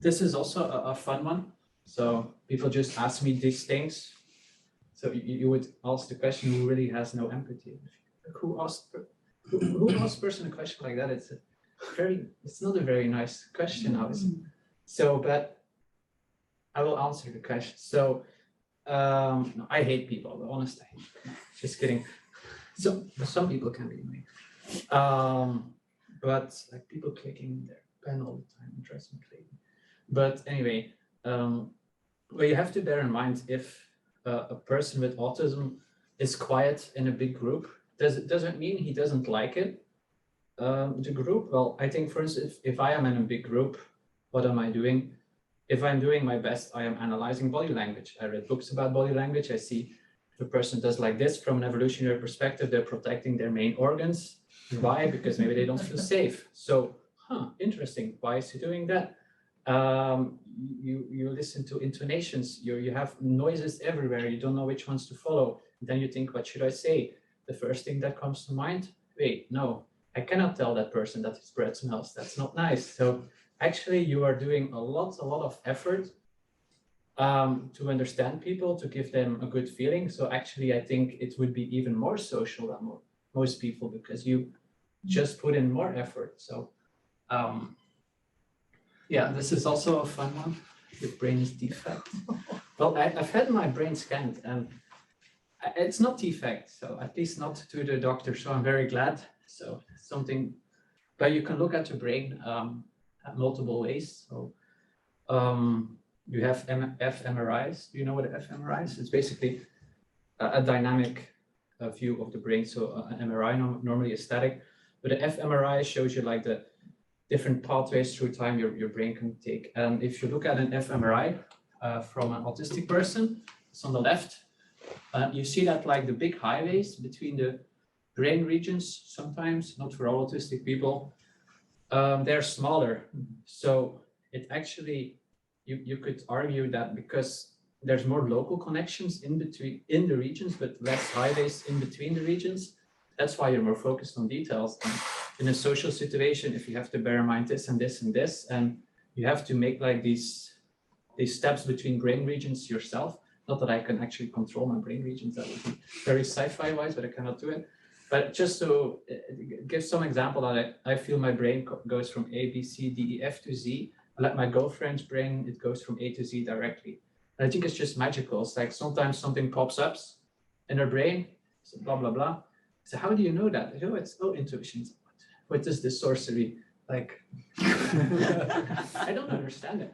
This is also a fun one. So people just ask me these things. So you would ask the question, who really has no empathy? Who asks person a question like that? It's not a very nice question, obviously. So, but I will answer the question. So no, I hate people, the honest I hate people. Just kidding. So some people can be annoying. But like people clicking their pen all the time, drives me crazy. But anyway, well, you have to bear in mind if a person with autism is quiet in a big group, doesn't mean he doesn't like it. The group, well, I think for instance, if I am in a big group, what am I doing? If I'm doing my best, I am analyzing body language. I read books about body language. I see if a person does like this from an evolutionary perspective, they're protecting their main organs. Why? Because maybe they don't feel safe. So, interesting. Why is he doing that? You listen to intonations. You have noises everywhere. You don't know which ones to follow. And then you think, what should I say? The first thing that comes to mind, wait, no, I cannot tell that person that his breath smells. That's not nice. So actually, you are doing a lot of effort to understand people, to give them a good feeling. So actually, I think it would be even more social than most people because you just put in more effort. So yeah, this is also a fun one. Your brain is defect. Well, I've had my brain scanned and it's not defect, so at least not to the doctor. So I'm very glad. So something, but you can look at your brain at multiple ways. So you have fMRIs. Do you know what fMRI is? It's basically a dynamic view of the brain. So an MRI normally is static, but an fMRI shows you like the different pathways through time your brain can take. And if you look at an fMRI from an autistic person, it's on the left, you see that like the big highways between the brain regions, sometimes, not for all autistic people, they're smaller. So it actually, you could argue that because there's more local connections in the regions, but less highways in between the regions, that's why you're more focused on details. And in a social situation, if you have to bear in mind this and this and this, and you have to make like these steps between brain regions yourself. Not that I can actually control my brain regions, that would be very sci-fi wise, but I cannot do it. But just to give some example that I feel my brain goes from A, B, C, D, E, F to Z. I let my girlfriend's brain, it goes from A to Z directly. And I think it's just magical. It's like sometimes something pops up in her brain, so blah, blah, blah. So how do you know that? It's intuition. What is this sorcery? Like, I don't understand it.